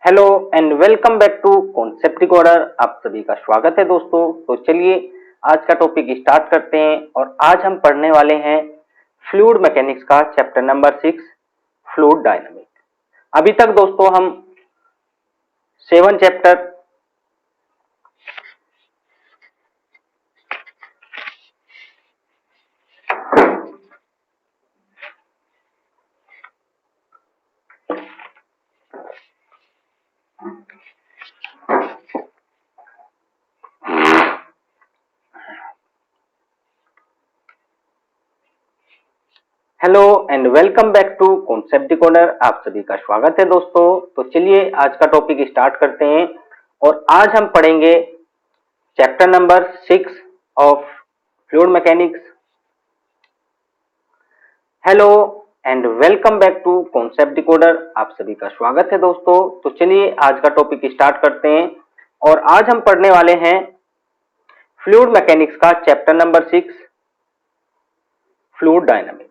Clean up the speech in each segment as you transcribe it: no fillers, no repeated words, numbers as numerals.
Hello and welcome back to concept decoder. आप सभी का स्वागत है दोस्तों। तो चलिए आज का टॉपिक स्टार्ट करते हैं और आज हम पढ़ने वाले हैं फ्लूइड मैकेनिक्स का चैप्टर नंबर 6 फ्लूइड डायनामिक। अभी तक दोस्तों हम 7 chapter hello and welcome back to concept decoder. आप सभी का स्वागत है दोस्तों। तो चलिए आज का टॉपिक स्टार्ट करते हैं और आज हम पढ़ेंगे chapter number 6 of fluid mechanics. Hello and welcome back to concept decoder. आप सभी का स्वागत है दोस्तों। तो चलिए आज का टॉपिक स्टार्ट करते हैं और आज हम पढ़ने वाले हैं फ्लूइड मैकेनिक्स का chapter number 6 fluid dynamics.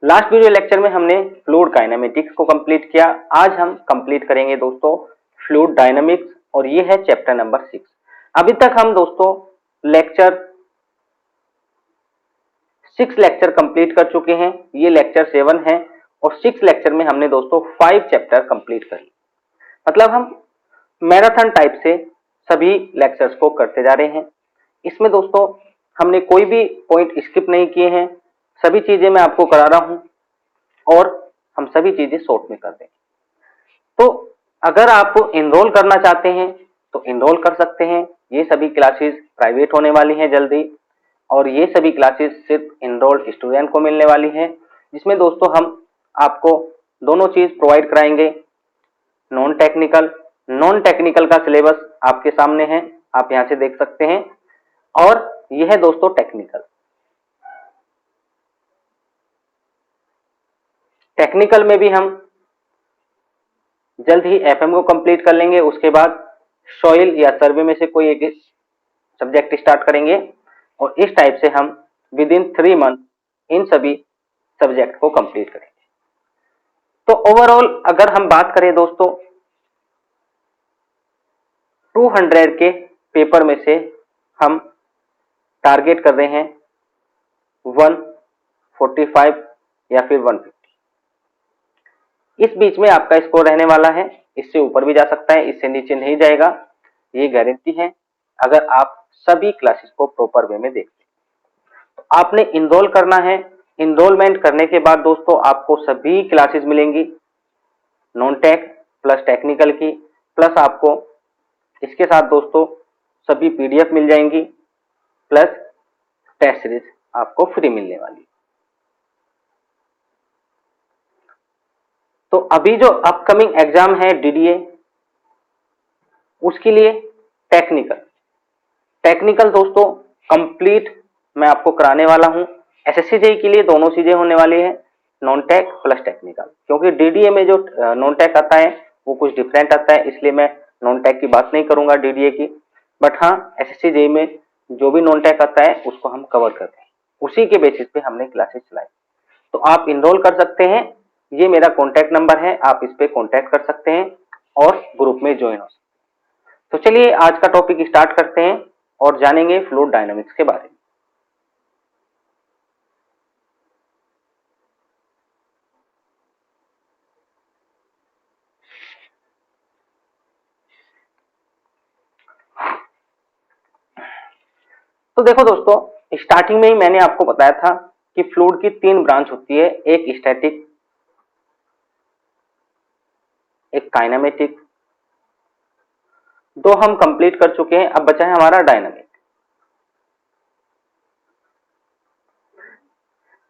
Last video lecture में हमने फ्लूइड काइनेमेटिक्स को कंप्लीट किया। आज हम कंप्लीट करेंगे दोस्तों फ्लूइड डायनामिक्स और ये है चैप्टर नंबर 6। अभी तक हम दोस्तों लेक्चर 6 लेक्चर कंप्लीट कर चुके हैं। ये लेक्चर 7 है और 6 लेक्चर में हमने दोस्तों 5 चैप्टर कंप्लीट कर लिए। मतलब हम मैराथन टाइप से सभी लेक्चर्स को करते जा रहे हैं। इसमें दोस्तों हमने कोई भी पॉइंट स्किप नहीं किए हैं। सभी चीजें मैं आपको करा रहा हूं और हम सभी चीजें शॉर्ट में कर देंगे। तो अगर आप इनरोल करना चाहते हैं तो इनरोल कर सकते हैं। ये सभी क्लासेस प्राइवेट होने वाली हैं जल्दी और ये सभी क्लासेस सिर्फ इनरोल्ड स्टूडेंट को मिलने वाली हैं, जिसमें दोस्तों हम आपको दोनों चीज प्रोवाइड कराएंगे। नॉन टेक्निकल का सिलेबस आपके सामने है, आप यहां से देख सकते हैं। और यह है दोस्तों टेक्निकल में भी हम जल्द ही एफएम को कंप्लीट कर लेंगे। उसके बाद सॉइल या सर्वे में से कोई एक सब्जेक्ट स्टार्ट करेंगे और इस टाइप से हम विद इन 3 मंथ इन सभी सब्जेक्ट को कंप्लीट करेंगे। तो ओवरऑल अगर हम बात करें दोस्तों 200 के पेपर में से हम टारगेट कर रहे हैं 145 या फिर 150। इस बीच में आपका स्कोर रहने वाला है। इससे ऊपर भी जा सकता है, इससे नीचे नहीं जाएगा, ये गारंटी है अगर आप सभी क्लासेस को प्रॉपर वे में देखते हैं। तो आपने इनरोल करना है। इनरोलमेंट करने के बाद दोस्तों आपको सभी क्लासेस मिलेंगी, नॉन टेक प्लस टेक्निकल की, प्लस आपको इसके साथ दोस्तों सभी पीडीएफ मिल जाएंगी, प्लस टेस्ट सीरीज आपको फ्री मिलने वाली। तो अभी जो अपकमिंग एग्जाम है डीडीए, उसके लिए टेक्निकल दोस्तों कंप्लीट मैं आपको कराने वाला हूं। एसएससी जेईई के लिए दोनों चीजें होने वाली है, नॉन टेक प्लस टेक्निकल, क्योंकि डीडीए में जो नॉन टेक आता है वो कुछ डिफरेंट आता है, इसलिए मैं नॉन टेक की बात नहीं करूंगा डीडीए की। बट हाँ, एसएससी जेईई में जो भी नॉन टेक आता है उसको हम कवर करते हैं, उसी के बेसिस पे हमने क्लासेस चलाई। तो आप इनरोल कर सकते हैं। ये मेरा कॉन्टैक्ट नंबर है, आप इस पे कॉन्टैक्ट कर सकते हैं और ग्रुप में ज्वाइन हो सकते हैं। तो चलिए आज का टॉपिक स्टार्ट करते हैं और जानेंगे फ्लूइड डायनामिक्स के बारे में। तो देखो दोस्तों, स्टार्टिंग में ही मैंने आपको बताया था कि फ्लूइड की 3 ब्रांच होती है, एक स्टैटिक, एक काइनेमेटिक। 2 हम कंप्लीट कर चुके हैं, अब बचा है हमारा डायनामिक।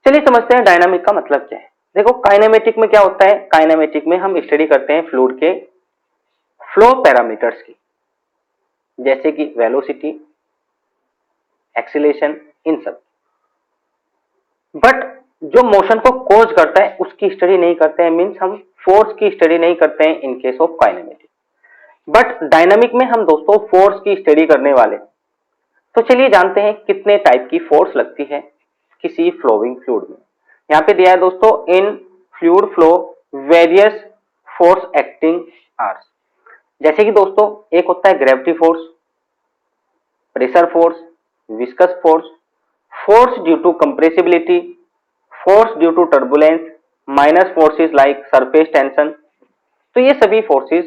चलिए समझते हैं डायनामिक का मतलब क्या है। देखो काइनेमेटिक में क्या होता है, काइनेमेटिक में हम स्टडी करते हैं फ्लूइड के फ्लो पैरामीटर्स की, जैसे कि वेलोसिटी, एक्सीलरेशन, इन सब। बट जो मोशन को कॉज करता है उसकी स्टडी नहीं करते हैं, मींस हम फोर्स की स्टडी नहीं करते हैं in case of kinematic. But dynamic में हम दोस्तों फोर्स की स्टडी करने वाले। तो चलिए जानते हैं कितने टाइप की फोर्स लगती है किसी फ्लोइंग फ्लूइड में। यहाँ पे दिया है दोस्तों, in fluid flow various force acting are. जैसे कि दोस्तों एक होता है gravity force, pressure force, viscous force, force due to compressibility, force due to turbulence, minus forces like surface tension. तो ये सभी फोर्सेस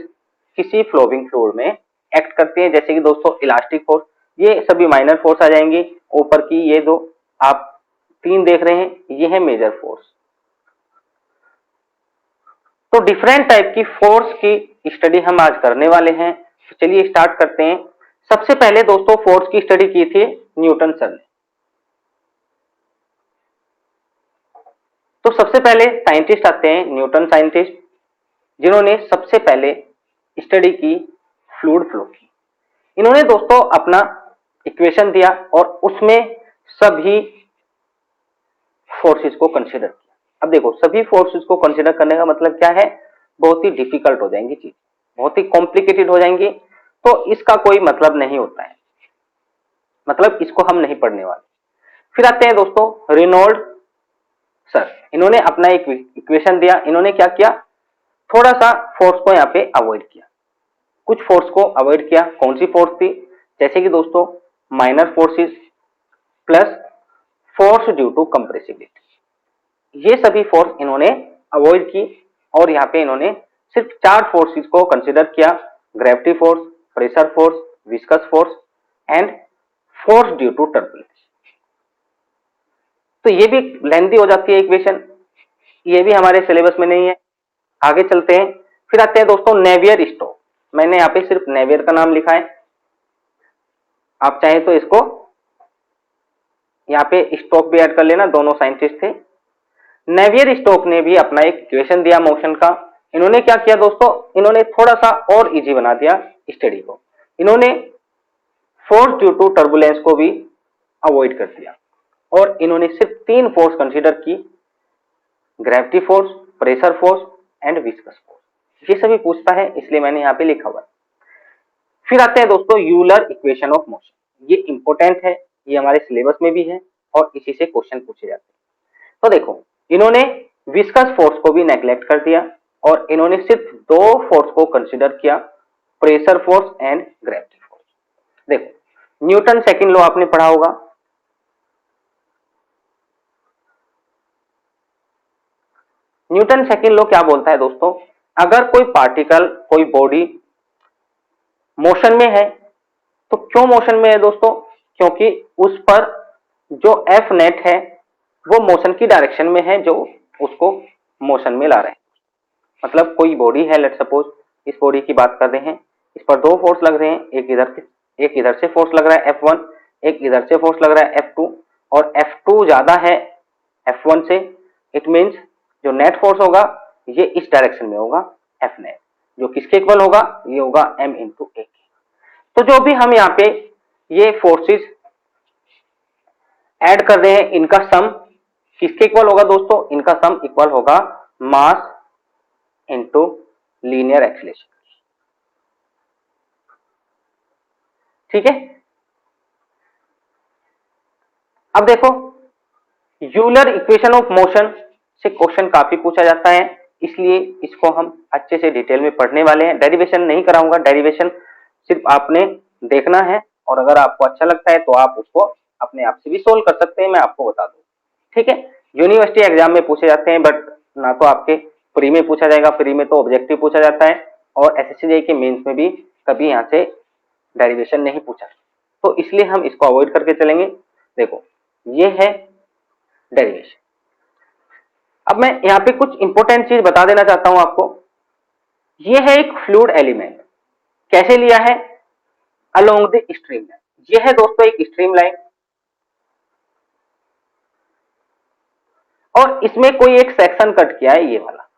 किसी फ्लोइंग फ्लूइड में एक्ट करती हैं। जैसे कि दोस्तों इलास्टिक फोर्स, ये सभी माइनर फोर्स आ जाएंगी। ऊपर की ये दो आप तीन देख रहे हैं, ये है मेजर फोर्स। तो डिफरेंट टाइप की फोर्स की स्टडी हम आज करने वाले हैं। तो चलिए स्टार्ट करते हैं। सबसे पहले दोस्तों फोर्स की स्टडी की थी न्यूटन सर ने। तो सबसे पहले साइंटिस्ट आते हैं न्यूटन साइंटिस्ट, जिन्होंने सबसे पहले स्टडी की फ्लूइड फ्लो की। इन्होंने दोस्तों अपना इक्वेशन दिया और उसमें सभी फोर्सेस को कंसीडर किया। अब देखो सभी फोर्सेस को कंसीडर करने का मतलब क्या है, बहुत ही डिफिकल्ट हो जाएंगी चीज, बहुत ही कॉम्प्लिकेटेड हो जाएंगी, तो इसका कोई मतलब नहीं होता है, मतलब इसको हम नहीं पढ़ने वाले। फिर आते हैं दोस्तों रेनॉल्ड सर, इन्होंने अपना एक इक्वेशन दिया। इन्होंने क्या किया, थोड़ा सा फोर्स को यहाँ पे अवॉइड किया, कुछ फोर्स को अवॉइड किया। कौन सी फोर्स थी, जैसे कि दोस्तों minor forces plus force due to compressibility, ये सभी फोर्स इन्होंने अवॉइड की। और यहाँ पे इन्होंने सिर्फ चार फोर्सेस को कंसीडर किया, gravity force, pressure force, viscous force and force due to turbulence. तो ये भी लेंथी हो जाती है इक्वेशन, ये भी हमारे सिलेबस में नहीं है। आगे चलते हैं। फिर आते हैं दोस्तों नेवियर स्टोक्स, मैंने यहाँ पे सिर्फ नेवियर का नाम लिखा है, आप चाहें तो इसको यहाँ पे स्टोक भी ऐड कर लेना, दोनों साइंटिस्ट थे। नेवियर स्टोक ने भी अपना एक इक्वेशन दिया मोशन का। इन्होंने क्या किया दोस्तों, इन्होंने थोड़ा सा और इजी बना दिया स्टडी को। इन्होंने फोर्स ड्यू टू टर्बुलेंस को भी अवॉइड कर दिया और इन्होंने सिर्फ तीन फोर्स कंसीडर की, gravity force, pressure force and viscous force. ये सभी पूछता है इसलिए मैंने यहाँ पे लिखा हुआ है। फिर आते हैं दोस्तों यूलर इक्वेशन ऑफ मोशन, ये इंपॉर्टेंट है, ये हमारे सिलेबस में भी है और इसी से क्वेश्चन पूछे जाते हैं। तो देखो इन्होंने विस्कस फोर्स को भी नेग्लेक्ट कर दिया और इन्होंने सिर्फ दो फोर्स को कंसीडर किया, pressure force and gravity force. देखो न्यूटन सेकंड लॉ आपने पढ़ा होगा, न्यूटन सेकंड लॉ क्या बोलता है दोस्तों, अगर कोई पार्टिकल, कोई बॉडी मोशन में है, तो क्यों मोशन में है दोस्तों, क्योंकि उस पर जो एफ नेट है वो मोशन की डायरेक्शन में है, जो उसको मोशन में ला रहे हैं। मतलब कोई बॉडी है, लेट सपोज इस बॉडी की बात कर रहे हैं, इस पर दो फोर्स लग रहे हैं, एक इधर से फोर्स लग रहा है F1, एक इधर से फोर्स लग रहा है F2, और F2 ज्यादा है F1 से। इट मींस जो नेट फोर्स होगा ये इस डायरेक्शन में होगा F नेट, जो किसके इक्वल होगा, ये होगा m इंटू ए। तो जो भी हम यहाँ पे ये फोर्सेस ऐड कर रहे हैं, इनका सम किसके इक्वल होगा दोस्तों, इनका सम इक्वल होगा मास इंटू लीनियर एक्सीलरेशन। ठीक है। अब देखो यूलर इक्वेशन ऑफ मोशन से क्वेश्चन काफी पूछा जाता है, इसलिए इसको हम अच्छे से डिटेल में पढ़ने वाले हैं। डेरिवेशन नहीं कराऊंगा, डेरिवेशन सिर्फ आपने देखना है और अगर आपको अच्छा लगता है तो आप उसको अपने आप से भी सोल्व कर सकते हैं, मैं आपको बता दूं। ठीक है। यूनिवर्सिटी एग्जाम में पूछे जाते हैं, बट ना तो आपके प्री में पूछा जाएगा, प्री में तो ऑब्जेक्टिव पूछा जाता है, और एसएससी के मेंस में भी कभी यहाँ से डेरिवेशन नहीं पूछा, तो इसलिए हम इसको अवॉइड करके चलेंगे। देखो ये है डेरिवेशन। अब मैं यहाँ पे कुछ इंपॉर्टेंट चीज बता देना चाहता हूं आपको। ये है एक फ्लूइड एलिमेंट, कैसे लिया है, अलोंग द स्ट्रीम लाइन। ये है दोस्तों एक स्ट्रीम लाइन और इसमें कोई एक सेक्शन कट किया है, ये वाला,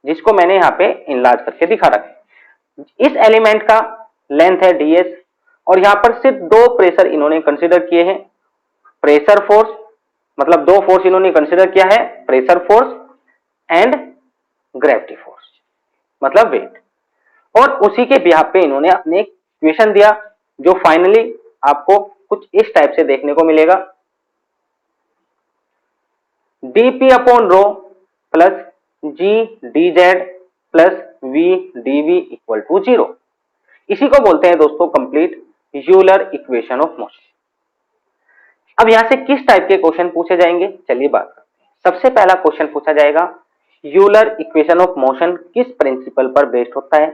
जिसको मैंने यहाँ पे इनलार्ज करके दिखा रखा है। इस एलिमेंट का लेंथ है ds और यहाँ पर सिर्फ दो प्रेशर इन्होंने कंसीडर किए हैं, प्रेशर फोर्स, मतलब दो फोर्स इन्होंने कंसीडर किया है, pressure force and gravity force, मतलब वेट। और उसी के बिहाफ पे इन्होंने अपने इक्वेशन दिया, जो फाइनली आपको कुछ इस टाइप से देखने को मिलेगा। dp upon rho plus g dz plus v dv equal to 0। इसी को बोलते हैं दोस्तों complete Euler equation of motion. अब यहां से किस टाइप के क्वेश्चन पूछे जाएंगे, चलिए बात करते हैं। सबसे पहला क्वेश्चन पूछा जाएगा यूलर इक्वेशन ऑफ मोशन किस प्रिंसिपल पर बेस्ड होता है,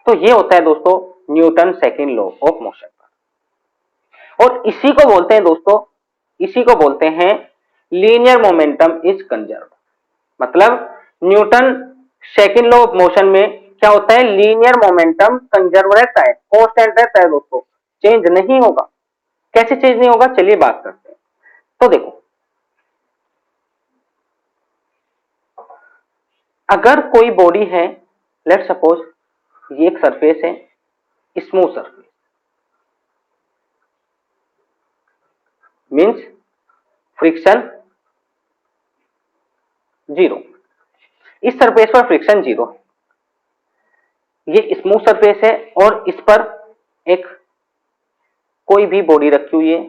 तो ये होता है दोस्तों Newton second law of motion पर। और इसी को बोलते हैं दोस्तों, इसी को बोलते हैं लीनियर मोमेंटम इज कंजर्व। मतलब Newton second law of motion में क्या होता है, लीनियर मोमेंटम कंजर्व रहता है, कांस्टेंट रहता है दोस्तों, चेंज नहीं होगा। कैसे चेंज नहीं होगा, चलिए बात करते हैं। तो देखो, अगर कोई बॉडी है, लेट सपोज ये एक सरफेस है, smooth surface means friction zero, इस सरफेस पर फ्रिक्शन जीरो है, ये स्मूथ सरफेस है और इस पर एक कोई भी बॉडी रखी हुई है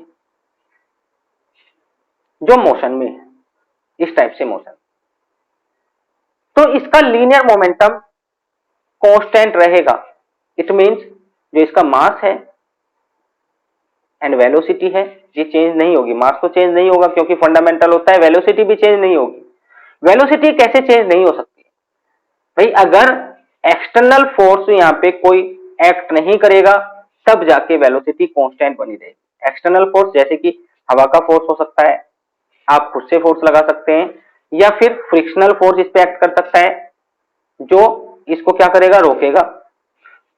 जो मोशन में है, इस टाइप से मोशन, तो इसका लीनियर मोमेंटम कांस्टेंट रहेगा। इट मींस जो इसका मास है एंड वेलोसिटी है ये चेंज नहीं होगी। मास तो चेंज नहीं होगा क्योंकि फंडामेंटल होता है, वेलोसिटी भी चेंज नहीं होगी। वेलोसिटी कैसे चेंज नहीं हो सकती भाई, अगर एक्सटर्नल फोर्स यहाँ पे कोई एक्ट नहीं करेगा तब जाके वेलोसिटी कांस्टेंट बनी रहेगी। एक्सटर्नल फोर्स जैसे कि हवा का फोर्स हो सकता है, आप खुद से फोर्स लगा सकते हैं, या फिर फ्रिक्शनल फोर्स इस पे एक्ट कर सकता है जो इसको क्या करेगा, रोकेगा।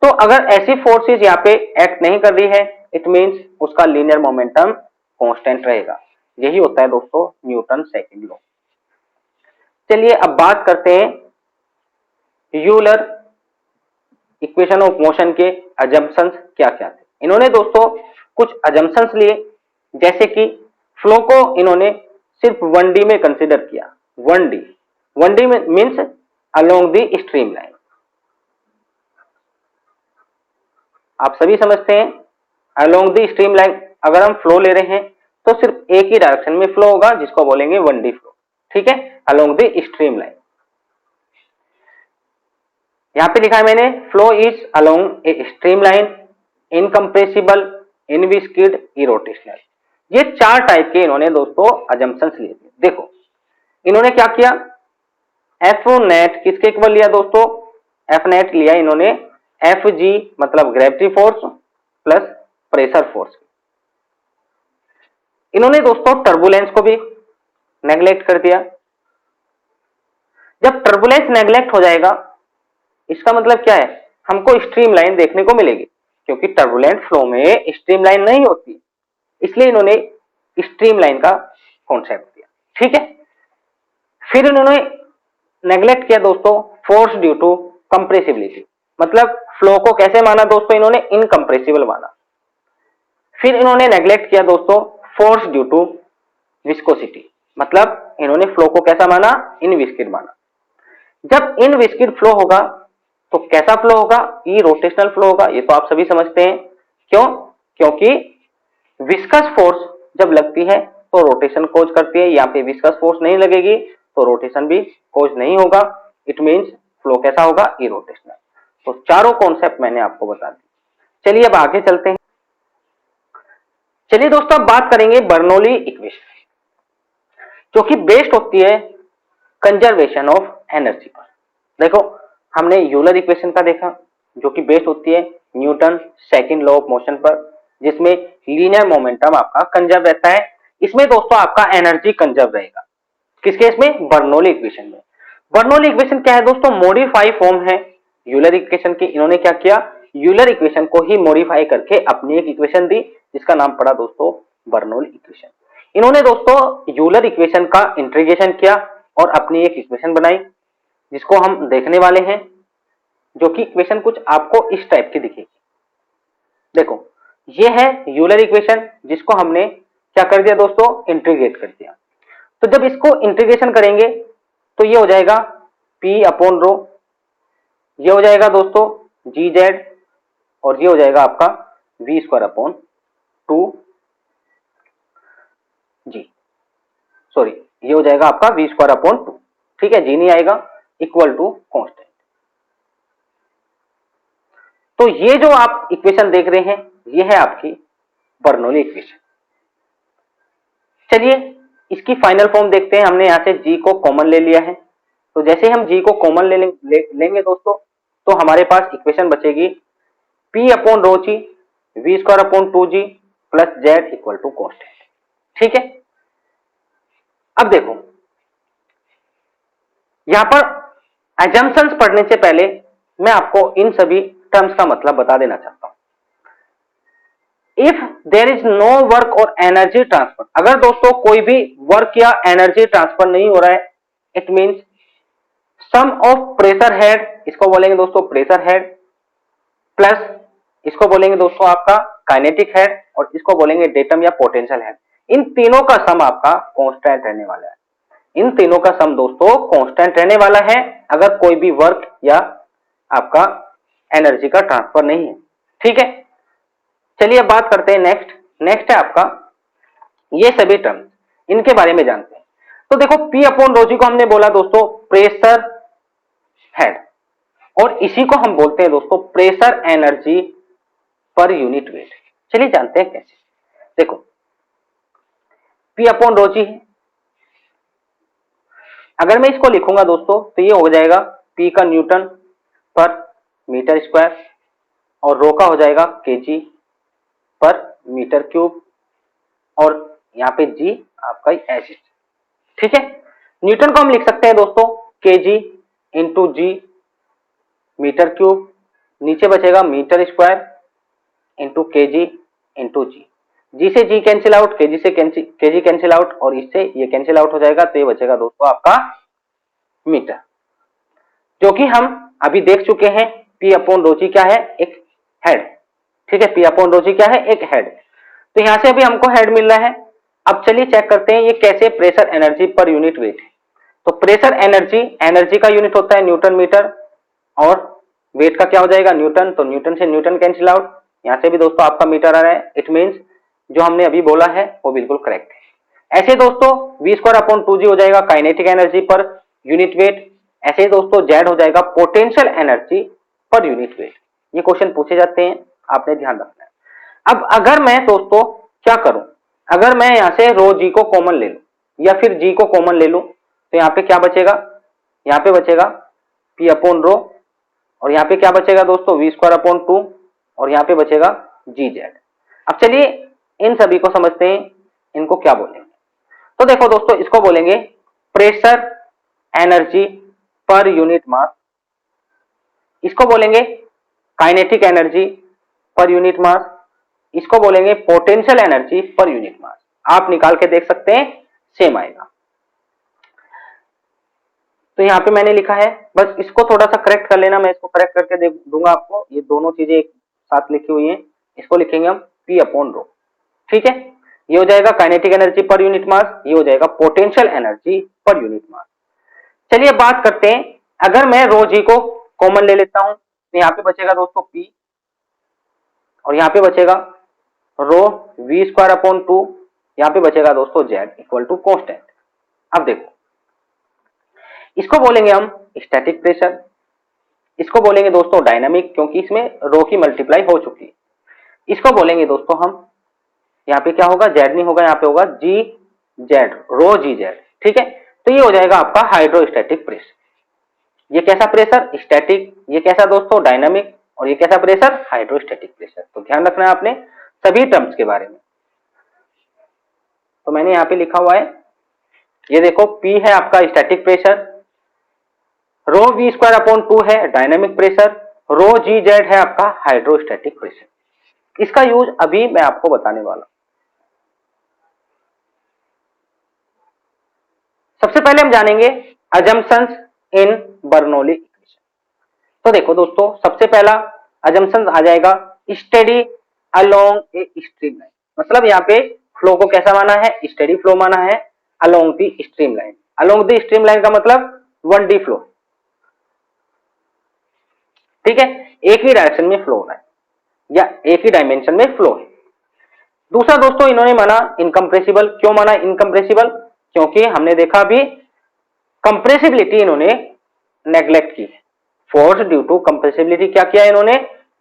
तो अगर ऐसी फोर्सेस यहाँ पे एक्ट नहीं कर रही है, इट मींस उसका लीनियर मोमेंटम कांस्टेंट रहेगा। यही होता है दोस्तों न्यूटन सेकंड लॉ। चलिए अब बात करते हैं यूलर इक्वेशन ऑफ मोशन के अजम्पशंस क्या क्या थे। इन्होंने दोस्तों कुछ अजम्पशंस लिए, जैसे कि फ्लो को इन्होंने सिर्फ 1D में कंसिडर किया। 1D, 1D means along the stream line. आप सभी समझते हैं अलोंग द स्ट्रीम लाइन, अगर हम फ्लो ले रहे हैं तो सिर्फ एक ही डायरेक्शन में फ्लो होगा जिसको बोलेंगे 1D फ्लो, ठीक है, अलोंग द स्ट्रीम लाइन। यहां पे लिखा है मैंने, flow is along a stream line, incompressible, inviscid, irrotational. ये चार टाइप के इन्होंने दोस्तों अजम्पशंस लिए थे। देखो इन्होंने क्या किया, एफ नेट किसके इक्वल लिया दोस्तों, एफ नेट लिया इन्होंने एफ जी मतलब gravity force plus pressure force. इन्होंने दोस्तों टर्बुलेंस को भी नेग्लेक्ट कर दिया। जब टर्बुलेंस नेग्लेक्ट हो जाएगा इसका मतलब क्या है, हमको स्ट्रीम लाइन देखने को मिलेगी, क्योंकि टर्बुलेंट फ्लो में स्ट्रीम लाइन नहीं होती, इसलिए इन्होंने स्ट्रीम लाइन का कॉन्सेप्ट दिया, ठीक है। फिर इन्होंने नेग्लेक्ट किया दोस्तों फोर्स ड्यू टू कंप्रेसिबिलिटी, मतलब फ्लो को कैसे माना दोस्तों, इन्होंने इनकंप्रेसिबल माना। फिर इन्होंने नेग्लेक्ट किया दोस्तों फोर्स ड्यू टू विस्कोसिटी, मतलब इन्होंने फ्लो को कैसा माना, इनविस्किड माना। जब इनविस्किड फ्लो होगा तो कैसा फ्लो होगा, ई रोटेशनल फ्लो होगा, ये तो आप सभी समझते हैं। क्यों, क्योंकि विस्कस फोर्स जब लगती है तो रोटेशन कोज करती है, यहाँ पे विस्कस फोर्स नहीं लगेगी तो रोटेशन भी कोज नहीं होगा। इट मींस फ्लो कैसा होगा, ई रोटेशनल। तो चारों कॉन्सेप्ट मैंने आपको बता दी। चलिए अब आगे चलते हैं। चलिए दोस्तों अब बात करेंगे बर्नौली इक्वेशन, जो कि बेस्ड होती है कंजर्वेशन ऑफ एनर्जी पर। देखो हमने यूलर इक्वेशन का देखा जो कि बेस्ड होती है Newton second law of motion पर, जिसमें लीनियर मोमेंटम आपका कंजर्व रहता है। इसमें दोस्तों आपका एनर्जी कंजर्व रहेगा, किस केस में, बर्नौली इक्वेशन में। बर्नौली इक्वेशन क्या है दोस्तों, मॉडिफाई फॉर्म है यूलर इक्वेशन की। इन्होंने क्या किया, यूलर इक्वेशन को ही मॉडिफाई करके अपनी एक इक्वेशन दी जिसका नाम पड़ा दोस्तों बर्नौली इक्वेशन। इन्होंने दोस्तों यूलर इक्वेशन का इंटीग्रेशन किया और अपनी एक इक्वेशन बनाई जिसको हम देखने वाले हैं, जो कि इक्वेशन कुछ आपको इस टाइप की दिखेगी। देखो ये है यूलर इक्वेशन जिसको हमने क्या कर दिया दोस्तों, इंटीग्रेट कर दिया। तो जब इसको इंटीग्रेशन करेंगे तो ये हो जाएगा P अपॉन रो, ये हो जाएगा दोस्तों जी जेड, और ये हो जाएगा आपका V square upon 2 G, sorry ये हो जाएगा आपका v स्क्वायर अपॉन 2, ठीक है, जी नहीं आएगा, इक्वल टू कांस्टेंट। तो ये जो आप इक्वेशन देख रहे हैं ये है आपकी बर्नौली इक्वेशन। चलिए इसकी फाइनल फॉर्म देखते हैं। हमने यहां से g को कॉमन ले लिया है, तो जैसे हम g को कॉमन लेंगे दोस्तों, तो हमारे पास इक्वेशन बचेगी p upon rho G v square upon 2g plus z equal to constant, ठीक है। अब देखो यहां पर एजम्पशंस पढ़ने से पहले मैं आपको इन सभी टर्म्स का मतलब बता देना चाहता हूं। If there is no work और एनर्जी ट्रांसफर, अगर दोस्तों कोई भी वर्क या एनर्जी ट्रांसफर नहीं हो रहा है, it means sum of pressure head, इसको बोलेंगे दोस्तों प्रेशर हेड, प्लस इसको बोलेंगे दोस्तों आपका काइनेटिक हेड, और इसको बोलेंगे डेटम या पोटेंशियल हेड। इन तीनों का सम आपका कांस्टेंट रहने वाला है। इन तीनों का सम दोस्तों कांस्टेंट रहने वाला है अगर कोई भी वर्क या आपका एनर्जी का ट्रांसफर नहीं है, ठीक है। चलिए अब बात करते हैं नेक्स्ट है आपका ये सभी टर्म्स, इनके बारे में जानते हैं। तो देखो P अपॉन रो जी को हमने बोला दोस्तों प्रेशर हेड, और इसी को हम बोलते हैं दोस्तों pressure energy per unit weight. चलिए जानते हैं कैसे। देखो P अपॉन रो जी है, अगर मैं इसको लिखूंगा दोस्तों तो ये हो जाएगा P का न्यूटन पर मीटर स्क्वायर, और रो का हो जाएगा केजी पर मीटर क्यूब, और यहाँ पे जी आपका एच, ठीक है। न्यूटन को हम लिख सकते हैं दोस्तों kg into g metre cube, नीचे बचेगा metre square into kg into g से जी कैंसिल आउट, केजी से केजी कैंसिल आउट, और इससे ये कैंसिल आउट हो जाएगा, तो ये बचेगा दोस्तों आपका मीटर, जो कि हम अभी देख चुके हैं। P अपॉन रो जी क्या है, एक हेड, ठीक है। P अपॉन रो जी क्या है, एक हेड। तो यहां से अभी हमको हेड मिल रहा है। अब चलिए चेक करते हैं ये कैसे pressure energy per unit weight है। तो प्रेशर एनर्जी का यूनिट होता है न्यूटन मीटर, और वेट का क्या हो जाएगा न्यूटन, तो न्यूटन से न्यूटन कैंसिल आउट, यहां से भी दोस्तों आपका मीटर आ रहा है। इट मींस जो हमने अभी बोला है वो बिल्कुल करेक्ट है। ऐसे दोस्तों v स्क्वायर अपॉन 2g हो जाएगा kinetic energy per unit weight, ऐसे ही दोस्तों z हो जाएगा potential energy per unit weight. ये क्वेश्चन पूछे जाते हैं, आपने ध्यान रखना है। अब अगर मैं दोस्तों क्या करूं, अगर मैं यहां से रो जी को कॉमन ले लूं या फिर जी को कॉमन ले लूं, तो यहाँ पे क्या बचेगा, यहाँ पे बचेगा P अपॉन रो, और यहाँ पे क्या बचेगा दोस्तों v स्क्वायर अपॉन 2, और यहाँ पे बचेगा जी जेड। अब चलिए इन सभी को समझते हैं, इनको क्या बोलेंगे। तो देखो दोस्तों इसको बोलेंगे pressure energy per unit mass, इसको बोलेंगे kinetic energy per unit mass, इसको बोलेंगे potential energy per unit mass. आप निकाल के देख सकते हैं, सेम आएगा। तो यहाँ पे मैंने लिखा है, बस इसको थोड़ा सा करेक्ट कर लेना, मैं इसको करेक्ट करके दे दूंगा आपको। ये दोनों चीजें एक साथ लिखी हुई हैं, इसको लिखेंगे हम P अपॉन रो, ठीक है। ये हो जाएगा kinetic energy per unit mass, ये हो जाएगा potential energy per unit mass. चलिए बात करते हैं, अगर मैं रो जी को कॉमन ले लेता हूं तो यहाँ पे बचेगा दोस्तों P, और यहाँ पे बचेगा रो v स्क्वायर अपॉन 2, यहाँ पे बचेगा दोस्तों z इक्वल टू कांस्टेंट। अब देखो इसको बोलेंगे हम स्टैटिक प्रेशर, इसको बोलेंगे दोस्तों डायनामिक, क्योंकि इसमें रो की मल्टीप्लाई हो चुकी है। इसको बोलेंगे दोस्तों हम, यहाँ पे क्या होगा, जेड नहीं होगा, यहाँ पे होगा जी जेड, रो जी जेड, ठीक है। तो ये हो जाएगा आपका हाइड्रोस्टैटिक प्रेशर। ये कैसा प्रेशर, स्टैटिक, ये कैसा दोस्तों डायनामिक, और ये कैसा प्रेशर, हाइड्रोस्टैटिक प्रेशर। तो ध्यान रखना है आपने सभी टर्म्स के बारे में। तो मैंने यहाँ पे लिखा हुआ है, ये देखो P है आपका स्टैटिक प्रेशर, रो v स्क्वायर अपॉन 2 है dynamic pressure, rho g Z है आपका हाइड्रोस्टैटिक प्रेशर। इसका यूज अभी मैं आपको बताने वाला। सबसे पहले हम जानेंगे अजम्पशंस इन बर्नौली इक्वेशन। तो देखो दोस्तों सबसे पहला अजम्पशन आ जाएगा steady along a stream line, मतलब यहाँ पे फ्लो को कैसा माना है, स्टेडी फ्लो माना है along the stream line. Along the stream line का मतलब 1D फ्लो, ठीक है, एक ही डायरेक्शन में फ्लो हो रहा है या एक ही डायमेंशन में फ्लो है। दूसरा दोस्तों इन्होंने माना इनकम्प्रेसिबल, क्यों माना इनकम्प्रेसिबल, क्योंकि हमने देखा अभी कंप्रेसिबिलिटी इन्होंने नेग्लेक्ट की है। फोर्स ड्यू टू कंप्रेसिबिलिटी क्या किया इन्होंने,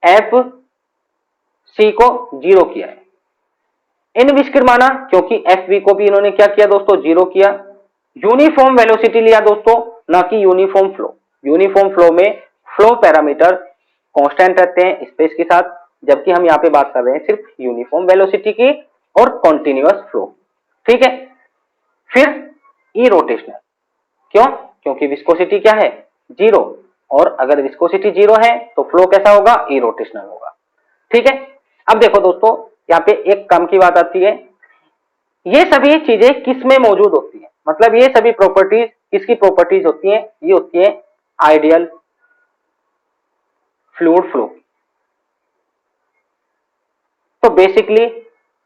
एफ सी को 0 किया है। इनविस्किड माना क्योंकि एफ वी को भी इन्होंने क्या किया दोस्तों, 0 किया। यूनिफॉर्म वेलोसिटी लिया दोस्तों, ना कि यूनिफॉर्म फ्लो। यूनिफॉर्म फ्लो में फ्लो पैरामीटर कांस्टेंट रहते हैं स्पेस के साथ, जबकि हम यहाँ पे बात कर रहे हैं सिर्फ यूनिफॉर्म वेलोसिटी की और कॉन्टिन्यूअस फ्लो। ठीक है। फिर ई रोटेशनल, क्यों, क्योंकि विस्कोसिटी क्या है, 0, और अगर विस्कोसिटी 0 है तो फ्लो कैसा होगा, ई रोटेशनल होगा। ठीक है। अब देखो दोस्तों, यहाँ पे एक काम की बात आती है, ये सभी चीजें किस में मौजूद होती है, मतलब ये सभी प्रॉपर्टीज किसकी प्रॉपर्टीज होती हैं, ये होती है आइडियल फ्लूइड फ्लो। तो बेसिकली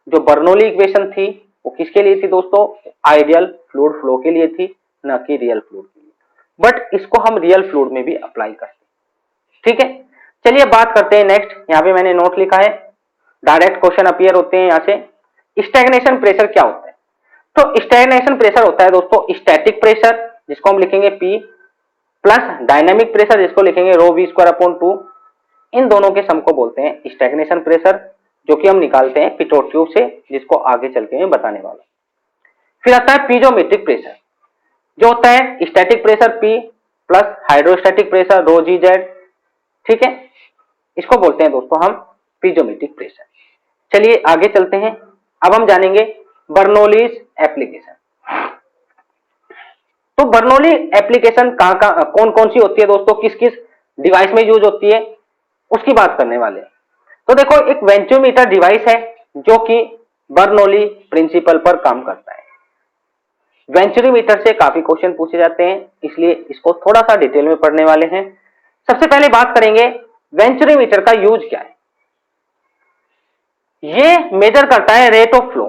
जो बर्नौली इक्वेशन थी वो किसके लिए थी दोस्तों, आइडियल फ्लूइड फ्लो के लिए थी, ना कि रियल फ्लूइड के लिए। बट इसको हम रियल फ्लूइड में भी अप्लाई करते हैं। ठीक है। चलिए बात करते हैं नेक्स्ट। यहाँ पे मैंने नोट लिखा है, डायरेक्ट क्वेश्चन अपीयर होते हैं यहाँ से। स्टैग्नेशन प्रेशर क्या होता है, तो स्टैग्नेशन प्रेशर होता है दोस्तों स्टैटिक प्रेशर, जिसको हम लिखेंगे P, प्लस डायनामिक प्रेशर जिसको लिखेंगे रो वी स्क्वायर अपॉन 2। इन दोनों के सम को बोलते हैं स्टैग्नेशन प्रेशर, जो कि हम निकालते हैं पिटोट ट्यूब से, जिसको आगे चल के मैं बताने वाला। फिर आता है पीजोमेट्रिक प्रेशर, जो होता है static pressure P plus hydrostatic pressure rho g z. ठीक है। इसको बोलते हैं दोस्तों हम पीजोमेट्रिक प्रेशर। चलिए आगे चलते हैं। अब हम जानेंगे बर्नौलीज एप्लीकेशन। तो बर्नौली एप्लीकेशन कहां कौन कौन सी होती है दोस्तों, किस किस डिवाइस में यूज होती है, उसकी बात करने वाले हैं। तो देखो, एक वेंचुमीटर डिवाइस है जो कि बर्नौली प्रिंसिपल पर काम करता है। वेंचुरीमीटर से काफी क्वेश्चन पूछे जाते हैं, इसलिए इसको थोड़ा सा डिटेल में पढ़ने वाले हैं। सबसे पहले बात करेंगे वेंचुरीमीटर का यूज क्या है। ये मेजर करता है रेट ऑफ फ्लो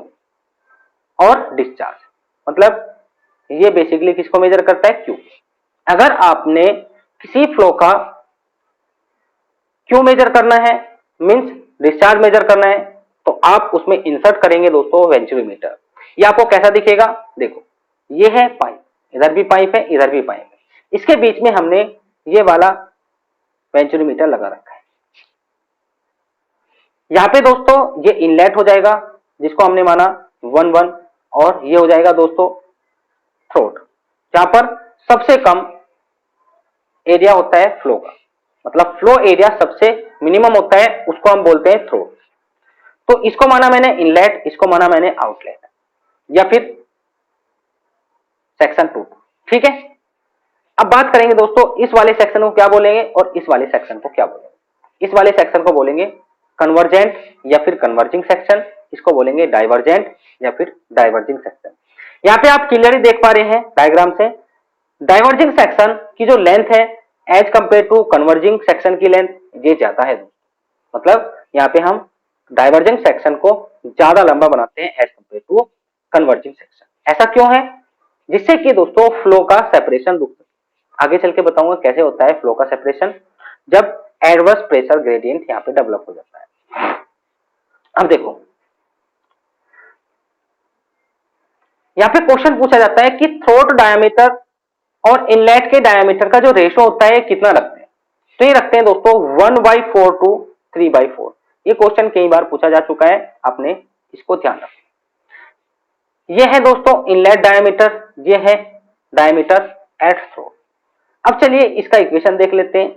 और डिस्चार्ज, मतलब ये बेसिकली किसको मेजर करता है, क्यू। अगर आपने किसी फ्लो का क्यू मेजर करना है, मींस डिस्चार्ज मेजर करना है, तो आप उसमें इंसर्ट करेंगे दोस्तों वेंचुरीमीटर। ये आपको कैसा दिखेगा, देखो ये है पाइप, इधर भी पाइप है, इधर भी पाइप है, इसके बीच में हमने ये वाला वेंचुरीमीटर लगा रखा है। यहां पे दोस्तों ये इनलेट हो जाएगा, जिसको हमने माना 1 और ये हो जाएगा दोस्तों थ्रोट, जहां पर सबसे कम एरिया होता है फ्लो का, मतलब फ्लो एरिया सबसे मिनिमम होता है, उसको हम बोलते हैं थ्रोट। तो इसको माना मैंने इनलेट, इसको माना मैंने आउटलेट, या फिर सेक्शन 2। ठीक है। अब बात करेंगे दोस्तों इस वाले सेक्शन को क्या बोलेंगे और इस वाले सेक्शन को क्या बोलेंगे। इस वाले सेक्शन को बोलेंगे कन्वर्जेंट या फिर कन्वर्जिंग सेक्शन, इसको बोलेंगे डाइवर्जेंट या फिर डाइवर्जिंग सेक्शन। यहाँ पे आप क्लियरली देख पा रहे हैं डायग्राम से, डाइवर्जिंग सेक्शन की जो लेंथ है as compare to converging section की लेंथ ये ज्यादा है, मतलब यहाँ पे हम डाइवर्जिंग सेक्शन को ज्यादा लंबा बनाते हैं as compare to converging section. ऐसा क्यों है, जिससे कि दोस्तों फ्लो का सेपरेशन रुक सके। आगे चल के बताऊंगा कैसे होता है फ्लो का सेपरेशन, जब एडवर्स प्रेशर ग्रेडियंट यहाँ पे डेवलप हो जाता है। अब देखो यहाँ पे क्वेश्चन पूछा जाता है कि थ्रोट डायमीटर और इनलेट के डायमीटर का जो रेशो होता है कितना रखते हैं, तो ये रखते हैं दोस्तों 1/4 to 3/4। ये क्वेश्चन कई बार पूछा जा चुका है, आपने इसको ध्यान रखना। ये है दोस्तों इनलेट डायमीटर, ये है डायमीटर एट थ्रोट। अब चलिए इसका इक्वेशन देख लेते हैं।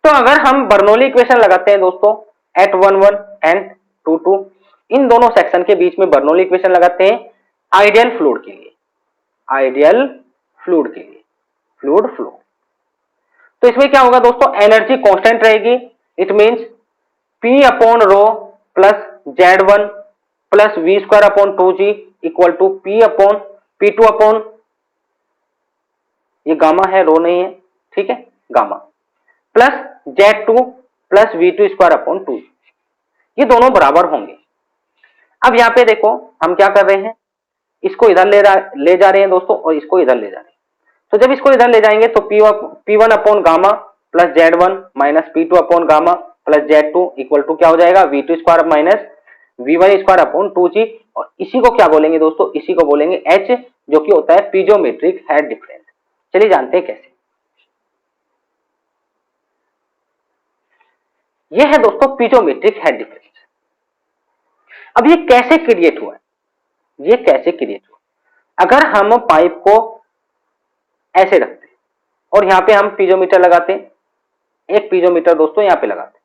तो अगर हम बर्नौली इक्वेशन लगाते हैं दोस्तों एट 1 एंड 2 इन दोनों सेक्शन के बीच में बर्नौली इक्वेशन लगाते हैं आइडियल फ्लूइड के लिए, आइडियल फ्लूइड के लिए, फ्लूइड फ्लो। तो इसमें क्या होगा दोस्तों, एनर्जी कांस्टेंट रहेगी, it means P upon rho plus Z1 plus V square upon 2G equal to P upon P2 upon, ये गामा है, रो नहीं है, ठीक है, गामा प्लस Z2 प्लस V2 स्क्वायर अपॉन 2, ये दोनों बराबर होंगे। अब यहाँ पे देखो हम क्या कर रहे हैं, इसको इधर ले जा रहे हैं दोस्तों और इसको इधर ले जा रहे हैं। तो जब इसको इधर ले जाएंगे तो P1 upon gamma plus Z1 minus P2 upon gamma plus Z2 equal to क्या हो जाएगा, V2 square minus V1 square upon 2G, और इसी को क्या बोलेंगे दोस्तों, इसी को बोलेंगे H, जो कि होता है पीजोमेट्रिक हेड डिफरेंस। चलिए जानते हैं कैसे। यह है दोस्तों पीजोमेट्रिक हेड डिफरेंस। अब ये कैसे क्रिएट हुआ है, ये कैसे क्रिएट हुआ, अगर हम पाइप को ऐसे रखते और यहां पे हम पीजोमीटर लगाते, एक पीजोमीटर दोस्तों यहां पे लगाते,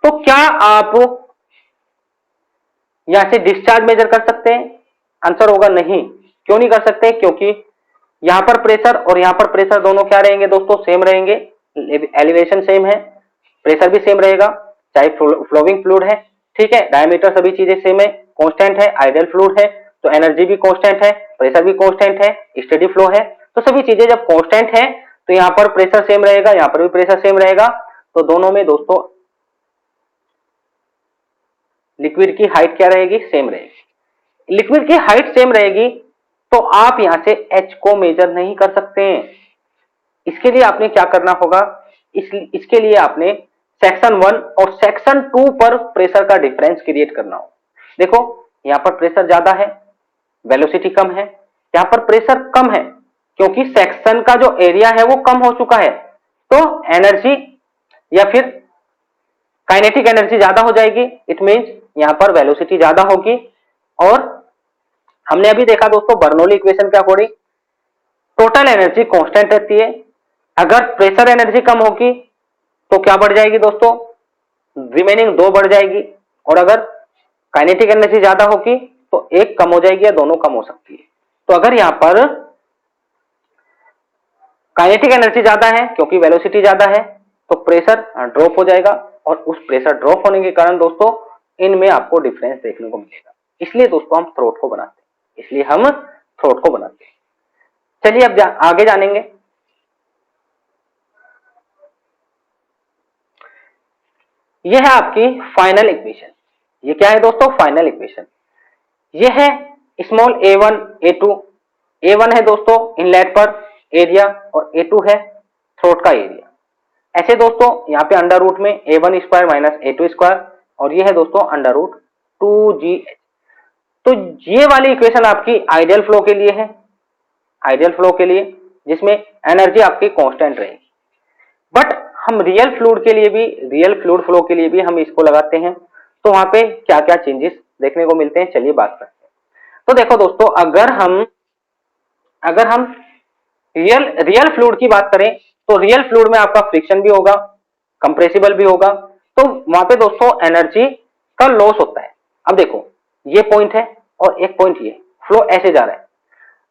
तो क्या आप यहां से डिस्चार्ज मेजर कर सकते हैं? आंसर होगा नहीं। क्यों नहीं कर सकते? क्योंकि यहां पर प्रेशर और यहां पर प्रेशर दोनों क्या रहेंगे दोस्तों, सेम रहेंगे, एलिवेशन सेम है, प्रेशर भी सेम रहेगा, चाहे फ्लोविंग फ्लूइड है, ठीक है, डायमीटर सभी चीजें सेम है, कांस्टेंट है, आइडियल फ्लूइड है तो एनर्जी भी कांस्टेंट है, प्रेशर भी कांस्टेंट है, स्टेडी फ्लो है, तो सभी चीजें जब कांस्टेंट है तो यहां पर प्रेशर सेम रहेगा, यहां पर भी प्रेशर सेम रहेगा, तो दोनों में दोस्तों लिक्विड की हाइट क्या रहेगी, सेम रहेगी। लिक्विड की हाइट सेम रहेगी तो आप यहां से H को मेजर नहीं कर सकते हैं। इसके लिए आपने क्या करना होगा, इसके लिए आपने सेक्शन 1 और सेक्शन 2 पर प्रेशर का डिफरेंस क्रिएट करना हो। देखो यहां पर प्रेशर ज्यादा है, वेलोसिटी कम है, यहां पर प्रेशर कम है क्योंकि सेक्शन का जो एरिया है वो कम हो चुका है, तो एनर्जी या फिर काइनेटिक एनर्जी ज्यादा हो जाएगी, इट मींस यहां पर वेलोसिटी ज्यादा होगी। और हमने अभी देखा दोस्तों बर्नौली इक्वेशन के अकॉर्डिंग टोटल एनर्जी कांस्टेंट रहती है, अगर प्रेशर एनर्जी कम होगी तो क्या बढ़ जाएगी दोस्तों, रिमेनिंग 2 बढ़ जाएगी, और अगर काइनेटिक एनर्जी ज्यादा होगी तो एक कम हो जाएगी या दोनों कम हो सकती है। तो अगर यहां पर काइनेटिक एनर्जी ज्यादा है क्योंकि वेलोसिटी ज्यादा है तो प्रेशर ड्रॉप हो जाएगा, और उस प्रेशर ड्रॉप होने के कारण दोस्तों इनमें आपको डिफरेंस देखने को मिलेगा। इसलिए दोस्तों हम थ्रोट को बनाते हैं, इसलिए हम थ्रोट को बनाते हैं। चलिए अब आगे जानेंगे। यह है आपकी फाइनल इक्वेशन। ये क्या है दोस्तों, फाइनल इक्वेशन। यह है स्मॉल a1 a2, a1 है दोस्तों इनलेट पर एरिया और a2 है थ्रोट का एरिया। ऐसे दोस्तों यहाँ पे अंडर रूट में a1 square minus a2 square, और ये है दोस्तों अंडर रूट 2gh। तो ये वाली इक्वेशन आपकी आइडियल फ्लो के लिए है, आइडियल फ्लो के लिए जिसमें एनर्जी आपकी कांस्टेंट रहेगी। बट हम रियल फ्लूइड के लिए भी, रियल फ्लूइड फ्लो के लिए भी हम इसको लगाते हैं, तो वहां पे क्या क्या चेंजेस देखने को मिलते हैं, चलिए बात करते हैं। तो देखो दोस्तों अगर हम रियल फ्लूइड की बात करें तो रियल फ्लूइड में आपका फ्रिक्शन भी होगा, कंप्रेसिबल भी होगा, तो वहां पे दोस्तों एनर्जी का लॉस होता है। अब देखो ये पॉइंट है और एक पॉइंट ये, फ्लो ऐसे जा रहा है,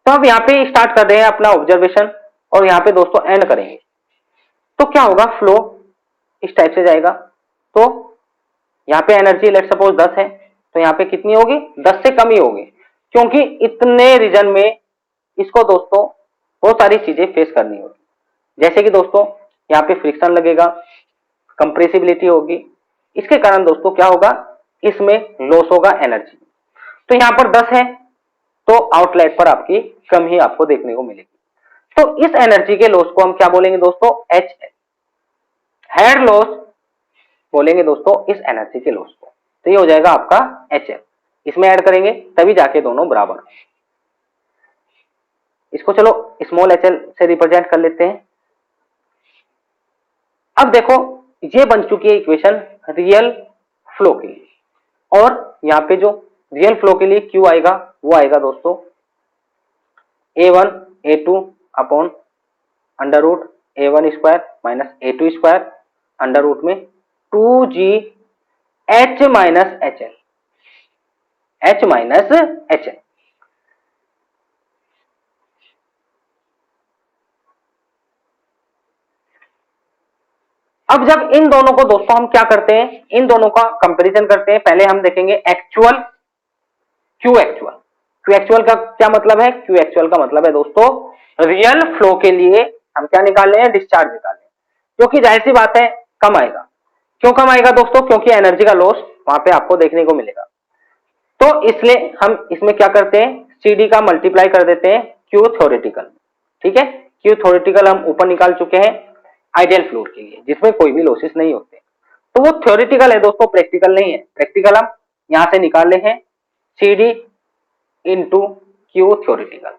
तो अब यहाँ पे स्टार्ट कर रहे हैं अपना ऑब्जर्वेशन और यहाँ पे दोस्तों एंड करेंगे, तो क्या होगा, फ्लो इस टाइप से जाएगा। तो यहाँ पे एनर्जी लेट सपोज 10 है, तो यहाँ पे कितनी होगी, 10 से कम ही होगी, क्योंकि इतने रीजन में इसको दोस्तों बहुत सारी चीजें फेस करनी होगी, जैसे कि दोस्तों यहाँ पे फ्रिक्शन लगेगा, कंप्रेसिबिलिटी होगी, इसके कारण दोस्तों क्या होगा, इसमें लॉस होगा एनर्जी। तो यहाँ पर 10 है तो आउटलेट पर आपकी कम ही आपको देखने को मिलेगी, तो इस एनर्जी के लॉस को हम क्या बोलेंगे दोस्तों, एच हेड लॉस बोलेंगे दोस्तों इस एनर्जी के लॉस को। तो ये हो जाएगा आपका एच एफ, इसमें ऐड करेंगे तभी जाके दोनों बराबर। इसको चलो स्मॉल एच एल से रिप्रेजेंट कर लेते हैं। अब देखो ये बन चुकी है इक्वेशन रियल फ्लो के लिए, और यहाँ पे जो रियल फ्लो के लिए क्यू आएगा वो आएगा दोस्तों a1 a2 upon under root a1 square minus a2 square under root में 2g h minus H L, h minus H L. अब जब इन दोनों को दोस्तों हम क्या करते हैं, इन दोनों का कंपैरिजन करते हैं। पहले हम देखेंगे actual, Q actual. Q actual का क्या मतलब है, क्यू एक्चुअल का मतलब है दोस्तों रियल फ्लो के लिए हम क्या निकाल रहे हैं, डिस्चार्ज निकाल रहे हैं, जो कि जाहिर सी बात है कम आएगा। क्यों कम आएगा दोस्तों, क्योंकि एनर्जी का लॉस वहां पे आपको देखने को मिलेगा। तो इसलिए हम इसमें क्या करते हैं, CD का मल्टीप्लाई कर देते हैं क्यू थ्योरेटिकल, ठीक है। क्यू थ्योरेटिकल हम ऊपर निकाल चुके हैं आइडियल फ्लूइड के लिए जिसमें कोई भी लॉसेस नहीं होते। तो वो थ्योरेटिकल है दोस्तों, प्रैक्टिकल नहीं है। प्रैक्टिकल हम यहां से निकाल ले हैं CD इंटू क्यू थ्योरेटिकल।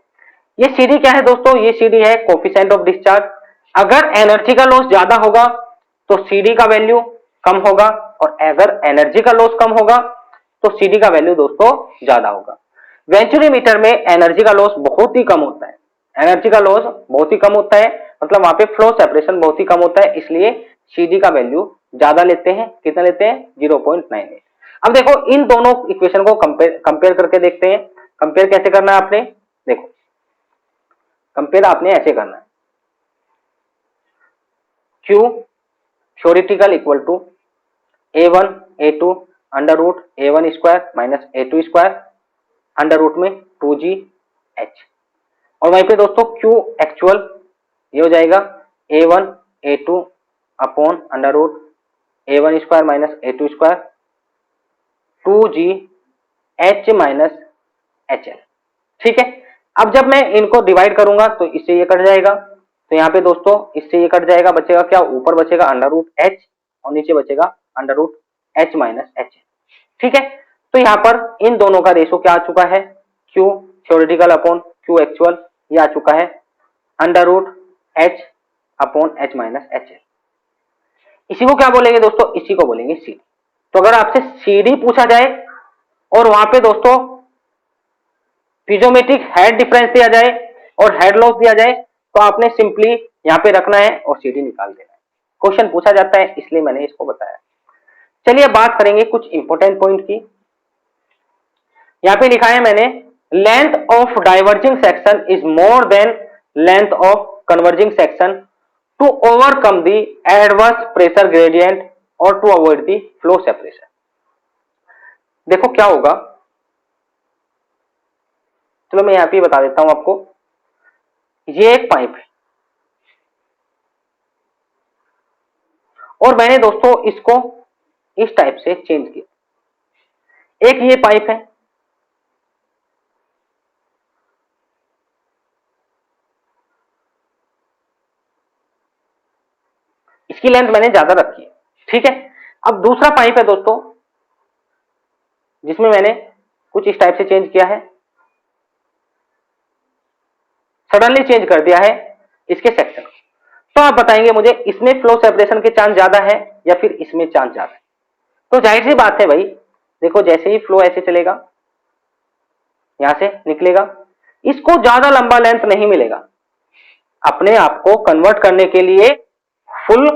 ये CD क्या है दोस्तों, ये CD है कोफिशिएंट ऑफ डिस्चार्ज। अगर एनर्जी का लॉस ज्यादा होगा तो CD का वैल्यू कम होगा, और अगर एनर्जी का लॉस कम होगा तो CD का वैल्यू दोस्तों ज्यादा होगा। वेंचुरीमीटर में एनर्जी का लॉस बहुत ही कम होता है, एनर्जी का लॉस बहुत ही कम होता है, मतलब वहां पे फ्लो सेपरेशन बहुत ही कम होता है, इसलिए CD का वैल्यू ज्यादा लेते हैं। कितना लेते हैं, 0.98। अब देखो इन दोनों इक्वेशन को कंपेयर करके देखते हैं। कंपेयर कैसे करना है आपने, देखो कंपेयर आपने ऐसे करना है, Q theoretical equal to A1 A2 under root A1 square minus A2 square under root में 2GH, और वहीं पे दोस्तों Q एक्चुअल ये हो जाएगा A1 A2 upon under root A1 square minus A2 square 2GH minus HL। ठीक है, अब जब मैं इनको डिवाइड करूंगा तो इससे ये कट जाएगा, तो यहाँ पे दोस्तों इससे ये कट जाएगा, बचेगा क्या, ऊपर बचेगा अंडर रूट H और नीचे बचेगा under root H minus HL। ठीक है, तो यहाँ पर इन दोनों का रेशो क्या आ चुका है, Q theoretical upon Q actual, ये आ चुका है under root H upon H minus HL। इसी को क्या बोलेंगे दोस्तों, इसी को बोलेंगे CD। तो अगर आपसे CD पूछा जाए और वहां पे दोस्तों पिजोमेट्रिक हेड डिफरेंस दिया जाए और हेड लॉस दिया जाए, तो आपने सिंपली यहाँ पे रखना है और CD निकाल देना है। क्वेश्चन पूछा जाता है इसलिए मैंने इसको बताया। चलिए बात करेंगे कुछ इंपॉर्टेंट पॉइंट की। यहाँ पे लिखा है मैंने, length of diverging section is more than length of converging section to overcome the adverse pressure gradient और to avoid the flow separation. देखो क्या होगा, चलो मैं यहाँ पे बता देता हूं आपको। ये एक पाइप है और मैंने दोस्तों इसको इस टाइप से चेंज किया। एक ये पाइप है, इसकी लेंथ मैंने ज्यादा रखी है। ठीक है, अब दूसरा पाइप है दोस्तों जिसमें मैंने कुछ इस टाइप से चेंज किया है, सडनली चेंज कर दिया है इसके सेक्शन। तो आप बताएंगे मुझे इसमें फ्लो सेपरेशन के चांस ज्यादा है या फिर इसमें चांस ज्यादा है। तो जाहिर सी बात है भाई, देखो जैसे ही फ्लो ऐसे चलेगा, यहां से निकलेगा, इसको ज्यादा लंबा लेंथ नहीं मिलेगा। अपने आप को कन्वर्ट करने के लिए फुल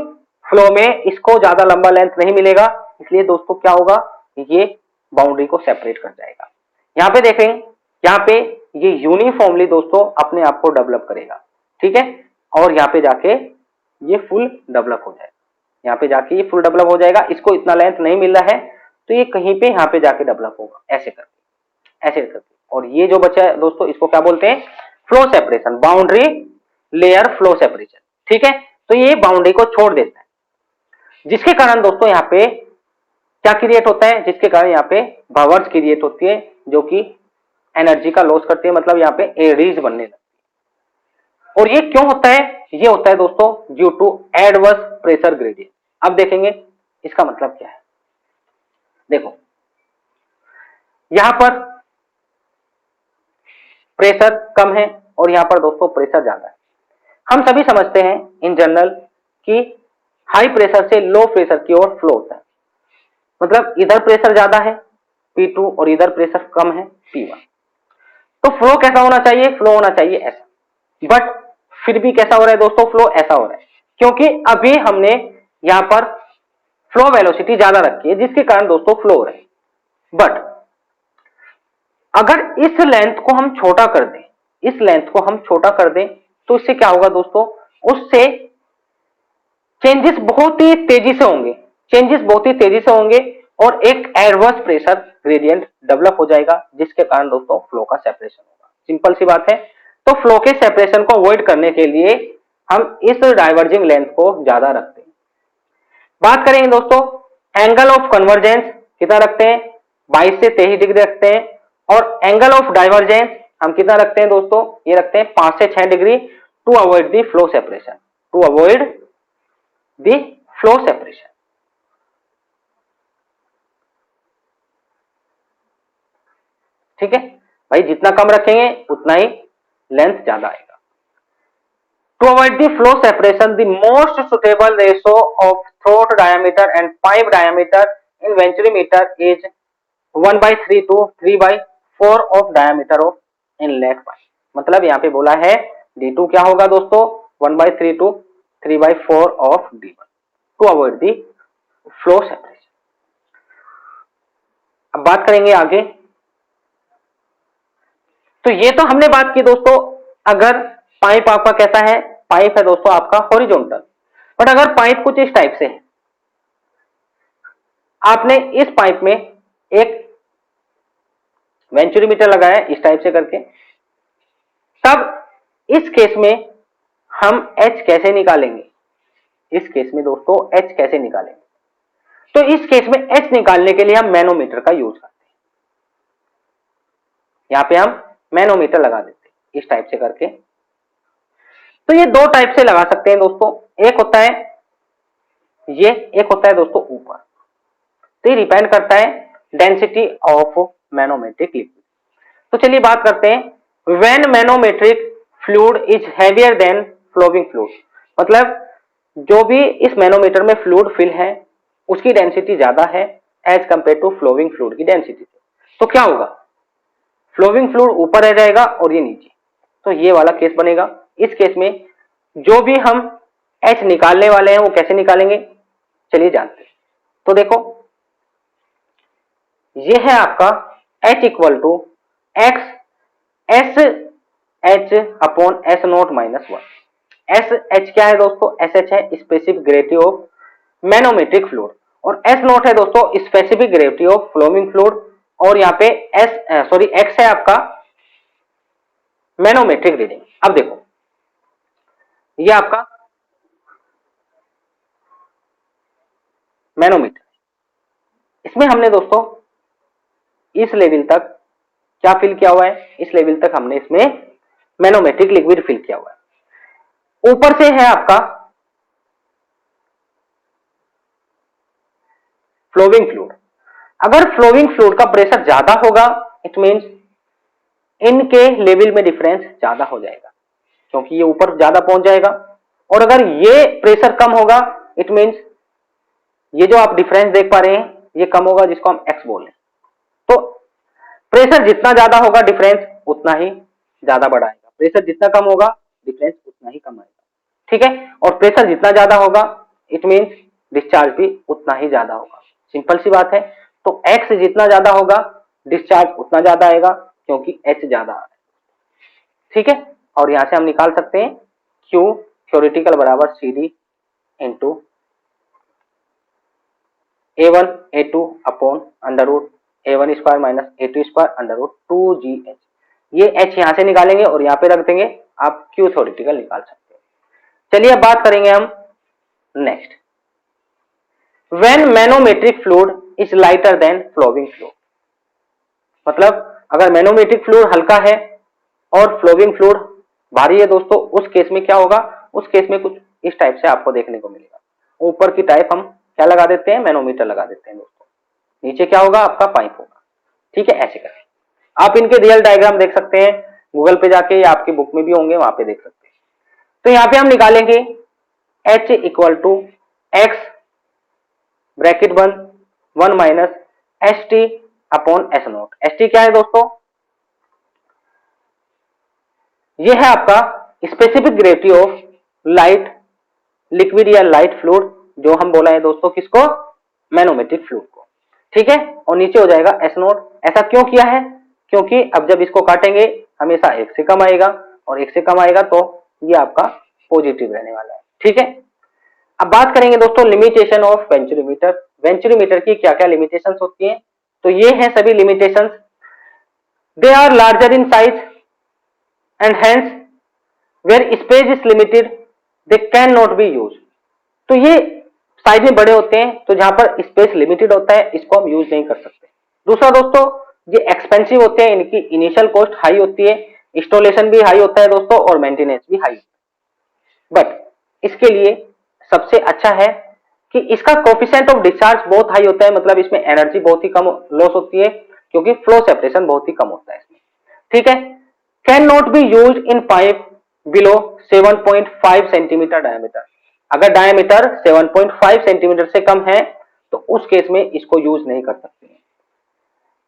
फ्लो में इसको ज्यादा लंबा लेंथ नहीं मिलेगा, इसलिए दोस्तों क्या होगा, ये बाउंड्री को सेपरेट कर जाएगा। यहां पे देखें, यहां पे ये यूनिफॉर्मली दोस्तों अपने आप को डेवलप करेगा। ठीक है, और यहाँ पे जाके ये फुल डेवलप हो जाएगा, यहाँ पे जाके ये फुल डेवलप हो जाएगा। इसको इतना लेंथ नहीं मिल रहा है तो ये कहीं पे यहाँ पे जाके डेवलप होगा, ऐसे करके ऐसे करके। और ये जो बचा है दोस्तों इसको क्या बोलते हैं, flow separation, boundary layer flow separation. ठीक है, तो ये बाउंड्री को छोड़ देता है, जिसके कारण दोस्तों यहाँ पे क्या क्रिएट होता है, जिसके कारण यहाँ पे बबल्स क्रिएट होती है जो कि एनर्जी का लॉस करती है, मतलब यहाँ पे एडीज बनने लगती है। और ये क्यों होता है, ये होता है दोस्तों due to adverse pressure gradient. अब देखेंगे इसका मतलब क्या है। देखो यहां पर प्रेशर कम है और यहां पर दोस्तों प्रेशर ज्यादा है। हम सभी समझते हैं इन जनरल कि हाई प्रेशर से लो प्रेशर की ओर फ्लो होता है, मतलब इधर प्रेशर ज्यादा है P2 और इधर प्रेशर कम है P1। तो फ्लो कैसा होना चाहिए, फ्लो होना चाहिए ऐसा, बट फिर भी कैसा हो रहा है दोस्तों, फ्लो ऐसा हो रहा है क्योंकि अभी हमने यहां पर फ्लो वेलोसिटी ज्यादा रखी है, जिसके कारण दोस्तों फ्लो हो रहा है। बट अगर इस लेंथ को हम छोटा कर दें, इस लेंथ को हम छोटा कर दें तो इससे क्या होगा दोस्तों, उससे चेंजेस बहुत ही तेजी से होंगे, चेंजेस बहुत ही तेजी से होंगे और एक एडवर्स प्रेशर ग्रेडियंट डेवलप हो जाएगा, जिसके कारण दोस्तों फ्लो का सेपरेशन होगा। सिंपल सी बात है। तो फ्लो के सेपरेशन को अवॉइड करने के लिए हम इस डाइवर्जिंग लेंथ को ज्यादा रखते हैं। बात करेंगे दोस्तों एंगल ऑफ कन्वर्जेंस कितना रखते हैं, 22 से 23 डिग्री रखते हैं, और एंगल ऑफ डाइवर्जेंस हम कितना रखते हैं दोस्तों, ये रखते हैं 5 से 6 degree, to avoid the flow separation, to avoid the flow separation. ठीक है भाई, जितना कम रखेंगे उतना ही लेंथ ज्यादा आएगा। To avoid the flow separation, the most suitable ratio of throat diameter and pipe diameter in venturimeter is 1/3 to 3/4 of diameter of inlet pipe। मतलब यहाँ पे बोला है D2 क्या होगा दोस्तों, 1/3 to 3/4 of D1 to avoid the flow separation। अब बात करेंगे आगे। तो ये तो हमने बात की दोस्तों, अगर पाइप आपका कैसा है, पाइप है दोस्तों आपका हॉरिजॉन्टल, बट अगर पाइप कुछ इस टाइप से है, आपने इस पाइप में एक वेंचुरीमीटर लगाया इस टाइप से करके, तब इस केस में हम H कैसे निकालेंगे, इस केस में दोस्तों H कैसे निकालेंगे, तो इस केस में H निकालने के लिए हम मैनोमीटर का यूज करते हैं। यहां पे हम मैनोमीटर लगा देते हैं इस टाइप से करके। तो ये दो टाइप से लगा सकते हैं दोस्तों, एक होता है ये, एक होता है दोस्तों ऊपर। तो ये डिपेंड करता है डेंसिटी ऑफ मैनोमेट्रिक लिक्विड। तो चलिए बात करते हैं, when manometric fluid is heavier than flowing fluid, मतलब जो भी इस मैनोमीटर में फ्लूइड फिल है उसकी डेंसिटी ज्यादा है as compare to flowing fluid की डेंसिटी। तो क्या होगा, फ्लोइंग फ्लूइड ऊपर रह जाएगा और ये नीचे, तो ये वाला केस बनेगा। इस केस में जो भी हम H निकालने वाले हैं वो कैसे निकालेंगे, चलिए जानते हैं। तो देखो ये है आपका H equal to x S H upon S naught minus 1। S H क्या है दोस्तों, एस एच है specific gravity of manometric fluid, और एस नॉट है दोस्तों specific gravity of flowing fluid, और यहाँ पे एक्स है आपका मैनोमेट्रिक रीडिंग। अब देखो ये आपका मैनोमीटर, इसमें हमने दोस्तों इस लेवल तक क्या फिल किया हुआ है, इस लेवल तक हमने इसमें मैनोमेट्रिक लिक्विड फिल किया हुआ है। ऊपर से है आपका फ्लोइंग फ्लूइड, अगर फ्लोइंग फ्लूइड का प्रेशर ज्यादा होगा इट मींस इनके लेवल में डिफरेंस ज्यादा हो जाएगा क्योंकि ये ऊपर ज्यादा पहुंच जाएगा, और अगर ये प्रेशर कम होगा इट मींस ये जो आप डिफरेंस देख पा रहे हैं ये कम होगा, जिसको हम एक्स बोल रहे हैं। तो प्रेशर जितना ज्यादा होगा डिफरेंस उतना ही ज्यादा बड़ा आएगा, प्रेशर जितना कम होगा डिफरेंस उतना ही कम आएगा, ठीक है। और प्रेशर जितना ज्यादा होगा इट मींस डिस्चार्ज भी उतना ही ज्यादा होगा, सिंपल सी बात है। तो एक्स जितना ज्यादा होगा डिस्चार्ज उतना ज्यादा आएगा क्योंकि एच ज्यादा आ रहा है, ठीक है। और यहां से हम निकाल सकते हैं Q थ्योरेटिकल बराबर CD into A1 A2 upon under root A1 square minus A2 square under root 2GH। ये H यहां से निकालेंगे और यहां पे रख देंगे, आप Q थ्योरेटिकल निकाल सकते हैं। चलिए अब बात करेंगे हम next, when manometric fluid is lighter than flowing fluid, मतलब अगर मैनोमेट्रिक फ्लूइड हल्का है और फ्लोइंग फ्लूइड भारी है दोस्तों, उस केस में क्या होगा, उस केस में कुछ इस टाइप से आपको देखने को मिलेगा। ऊपर की टाइप हम क्या लगा देते हैं, मैनोमीटर लगा देते हैं दोस्तों, नीचे क्या होगा आपका पाइप होगा, ठीक है। ऐसे करें, आप इनके रियल डायग्राम देख सकते हैं गूगल पे जाके या आपकी बुक में भी होंगे, वहां पे देख सकते हैं। तो यहाँ पे हम निकालेंगे H equal to x bracket 1 minus S T upon S naught. S T क्या है दोस्तों, ये है आपका specific gravity of light liquid या लाइट फ्लूइड, जो हम बोला है दोस्तों किसको, मैनोमेट्रिक फ्लूइड को, ठीक है। और नीचे हो जाएगा एस नोट। ऐसा क्यों किया है, क्योंकि अब जब इसको काटेंगे हमेशा एक से कम आएगा, और एक से कम आएगा तो ये आपका पॉजिटिव रहने वाला है, ठीक है। अब बात करेंगे दोस्तों लिमिटेशन ऑफ वेंचुरीमीटर। वेंचुरीमीटर की क्या क्या लिमिटेशंस होती हैं, तो ये हैं सभी limitations. They are larger in size and hence where space is limited they can not be use. तो ये साइज में बड़े होते हैं, तो जहां पर स्पेस लिमिटेड होता है इसको हम यूज नहीं कर सकते। दूसरा दोस्तों ये एक्सपेंसिव होते हैं, इनकी इनिशियल कॉस्ट हाई होती है, इंस्टॉलेशन भी हाई होता है दोस्तों, और मेंटेनेंस भी हाई। बट इसके लिए सबसे अच्छा है कि इसका कोफिशिएंट ऑफ डिस्चार्ज बहुत हाई होता है, मतलब इसमें एनर्जी बहुत ही कम लॉस होती है, क्योंकि फ्लो सेपरेशन बहुत ही कम होता है इसमें। ठीक है, can not be use in pipe below 7.5 centimetre diameter. अगर डायमीटर 7.5 सेंटीमीटर से कम है तो उस केस में इसको यूज नहीं कर सकते हैं।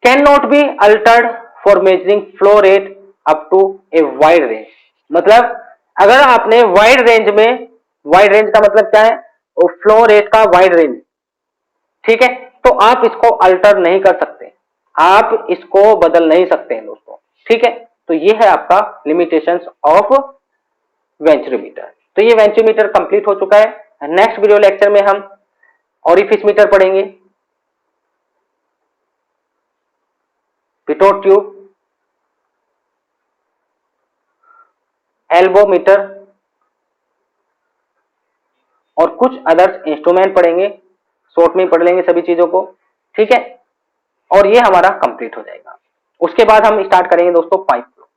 Can not be altered for measuring flow rate up to a wide range. मतलब अगर आपने वाइड रेंज में, वाइड रेंज का मतलब क्या है, फ्लो रेट का वाइड रेंज, ठीक है, तो आप इसको अल्टर नहीं कर सकते, आप इसको बदल नहीं सकते हैं दोस्तों। ठीक है, तो ये है आपका लिमिटेशंस ऑफ वेंचुरीमीटर। तो ये वेंचुरीमीटर कंप्लीट हो चुका है। नेक्स्ट वीडियो लेक्चर में हम ऑरिफिस मीटर पढ़ेंगे, पिटोट ट्यूब, एल्बो मीटर और कुछ अदर्स इंस्ट्रूमेंट पढ़ेंगे। शॉर्ट में पढ़ लेंगे सभी चीजों को। ठीक है, और ये हमारा कंप्लीट हो जाएगा। उसके बाद हम स्टार्ट करेंगे दोस्तों पाइप फ्लो,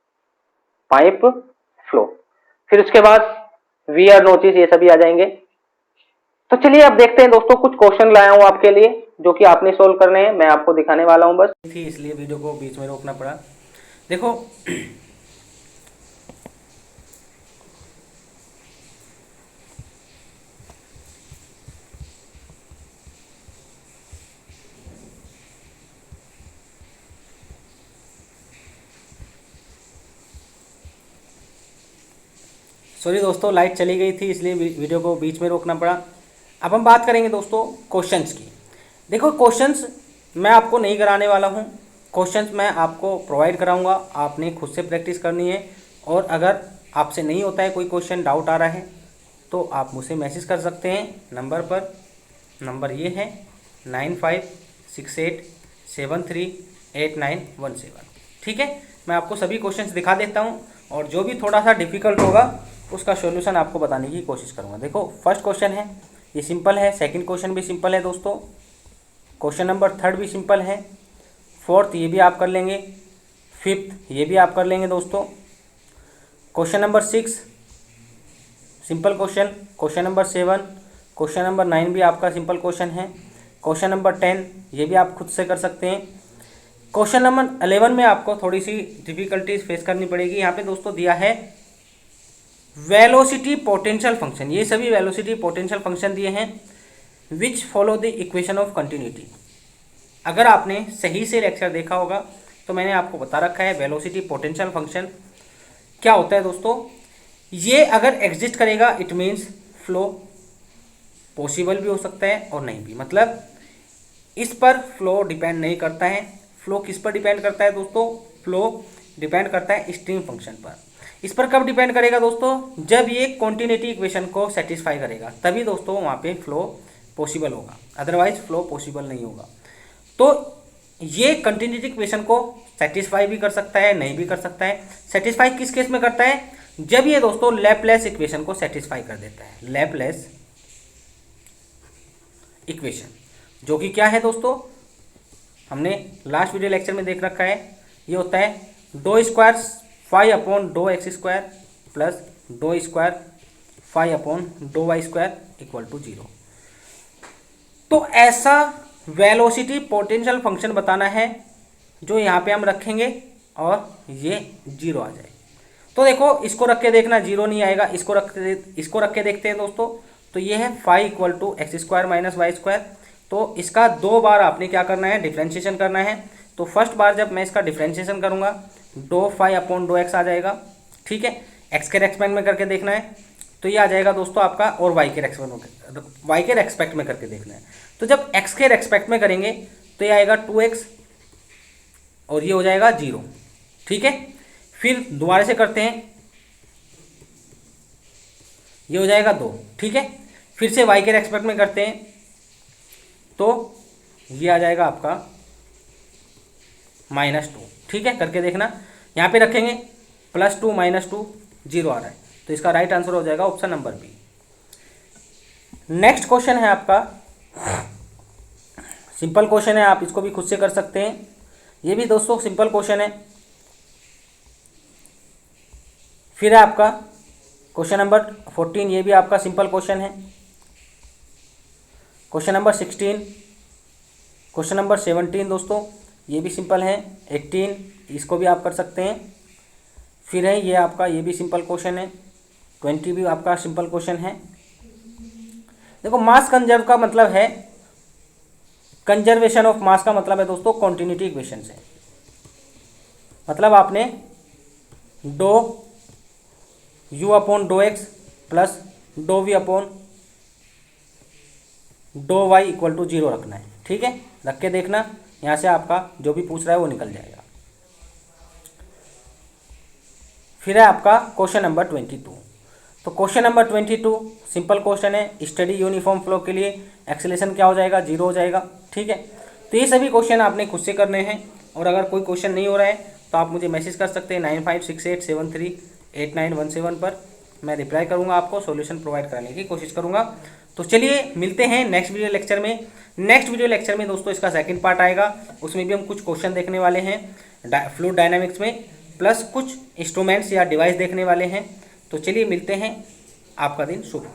पाइप फ्लो, फिर उसके बाद वीआर नोचिस ये सभी आ जाएंगे। तो चलिए अब देखते हैं दोस्तों, कुछ क्वेश्चन लाया हूं आपके लिए जो कि आपने सोल्व करने हैं, मैं आपको दिखाने वाला हूं बस थी, इसलिए वीडियो को बीच में रोकना पड़ा। देखो सॉरी दोस्तों, लाइट चली गई थी इसलिए वीडियो को बीच में रोकना पड़ा। अब हम बात करेंगे दोस्तों क्वेश्चंस की। देखो क्वेश्चंस मैं आपको नहीं कराने वाला हूँ, क्वेश्चंस मैं आपको प्रोवाइड कराऊंगा, आपने खुद से प्रैक्टिस करनी है। और अगर आपसे नहीं होता है कोई क्वेश्चन, डाउट आ रहा है, तो आप मुझसे मैसेज कर सकते हैं नंबर पर। नंबर ये है 9568738917। ठीक है, मैं आपको सभी क्वेश्चंस दिखा देता हूँ और जो भी थोड़ा सा डिफिकल्ट होगा उसका सॉल्यूशन आपको बताने की कोशिश करूँगा। देखो फर्स्ट क्वेश्चन है, ये सिंपल है। सेकंड क्वेश्चन भी सिंपल है दोस्तों। क्वेश्चन नंबर थर्ड भी सिंपल है। फोर्थ ये भी आप कर लेंगे। फिफ्थ ये भी आप कर लेंगे दोस्तों। Question number 6 simple question. Question number 7, question number 9 भी आपका सिंपल क्वेश्चन है। क्वेश्चन नंबर 10 ये भी आप खुद से कर सकते हैं। क्वेश्चन नंबर 11 में आपको थोड़ी सी डिफिकल्टीज फेस करनी पड़ेगी। यहाँ पे दोस्तों दिया है वेलोसिटी पोटेंशियल फंक्शन, ये सभी वेलोसिटी पोटेंशियल फंक्शन दिए हैं which follow the equation of continuity. अगर आपने सही से लेक्चर देखा होगा तो मैंने आपको बता रखा है वेलोसिटी पोटेंशियल फंक्शन क्या होता है दोस्तों। ये अगर एग्जिस्ट करेगा इट मीन्स फ्लो पॉसिबल भी हो सकता है और नहीं भी, मतलब इस पर फ्लो डिपेंड नहीं करता है। फ्लो किस पर डिपेंड करता है दोस्तों? फ्लो डिपेंड करता है स्ट्रीम फंक्शन पर। इस पर कब डिपेंड करेगा दोस्तों? जब ये कॉन्टिन्यूटी इक्वेशन को सेटिस्फाई करेगा, तभी दोस्तों वहाँ पे फ्लो पॉसिबल होगा, अदरवाइज फ्लो पॉसिबल नहीं होगा। तो ये कंटिन्यूटी इक्वेशन को सेटिस्फाई भी कर सकता है, नहीं भी कर सकता है। सेटिस्फाई किस केस में करता है? जब ये दोस्तों लैपलेस इक्वेशन को सेटिस्फाई कर देता है। लैपलेस इक्वेशन जो कि क्या है दोस्तों, हमने लास्ट वीडियो लेक्चर में देख रखा है। ये होता है doe square phi upon dough x square plus doe square phi upon doe y square equal to 0। तो ऐसा वेलोसिटी पोटेंशियल फंक्शन बताना है जो यहाँ पे हम रखेंगे और ये 0 आ जाए। तो देखो इसको रख के देखना, 0 नहीं आएगा। इसको रख के देखते हैं दोस्तों। तो ये है phi equal to x square minus y square. तो इसका 2 बार आपने क्या करना है? डिफ्रेंशिएशन करना है। तो फर्स्ट बार जब मैं इसका डिफ्रेंशिएशन करूंगा do phi upon dough x आ जाएगा। ठीक है, एक्स के रेस्पेक्ट में करके देखना है तो ये आ जाएगा दोस्तों आपका, और वाई के रेस्पेक्ट में करके देखना है। तो जब एक्स के रेस्पेक्ट में करेंगे तो ये आएगा 2x और ये हो जाएगा 0। ठीक है, फिर दोबारा से करते हैं, ये हो जाएगा 2। ठीक है, फिर से y के रेस्पेक्ट में करते हैं तो ये आ जाएगा आपका -2। ठीक है, करके देखना, यहाँ पे रखेंगे +2 -2 0 आ रहा है। तो इसका राइट आंसर हो जाएगा option number B. Next question है आपका, सिंपल क्वेश्चन है, आप इसको भी खुद से कर सकते हैं। ये भी दोस्तों सिंपल क्वेश्चन है। फिर है आपका क्वेश्चन नंबर 14, ये भी आपका सिंपल क्वेश्चन है। क्वेश्चन नंबर 16, क्वेश्चन नंबर 17 दोस्तों ये भी सिंपल है। 18 इसको भी आप कर सकते हैं। फिर है ये आपका, ये भी सिंपल क्वेश्चन है। 20 भी आपका सिंपल क्वेश्चन है। देखो मास कंजर्व का मतलब है, कंजर्वेशन ऑफ मास का मतलब है दोस्तों कॉन्टिन्यूटी इक्वेशन से। मतलब आपने doe u upon dough x plus doe v upon doe y equal to 0 रखना है। ठीक है, रख के देखना, यहाँ से आपका जो भी पूछ रहा है वो निकल जाएगा। फिर है आपका क्वेश्चन नंबर 22। तो क्वेश्चन नंबर 22 सिंपल क्वेश्चन है। स्टडी यूनिफॉर्म फ्लो के लिए एक्सेलेरेशन क्या हो जाएगा, 0 हो जाएगा। ठीक है, तो ये सभी क्वेश्चन आपने खुद से करने हैं। और अगर कोई क्वेश्चन नहीं हो रहा है तो आप मुझे मैसेज कर सकते हैं 9568738917 पर। मैं रिप्लाई करूंगा, आपको सॉल्यूशन प्रोवाइड कराने की कोशिश करूंगा। तो चलिए मिलते हैं नेक्स्ट वीडियो लेक्चर में। नेक्स्ट वीडियो लेक्चर में दोस्तों इसका सेकंड पार्ट आएगा, उसमें भी हम कुछ क्वेश्चन देखने वाले हैं फ्लूइड डायनामिक्स में, प्लस कुछ इंस्ट्रूमेंट्स या डिवाइस देखने वाले हैं। तो चलिए मिलते हैं, आपका दिन शुभ हो।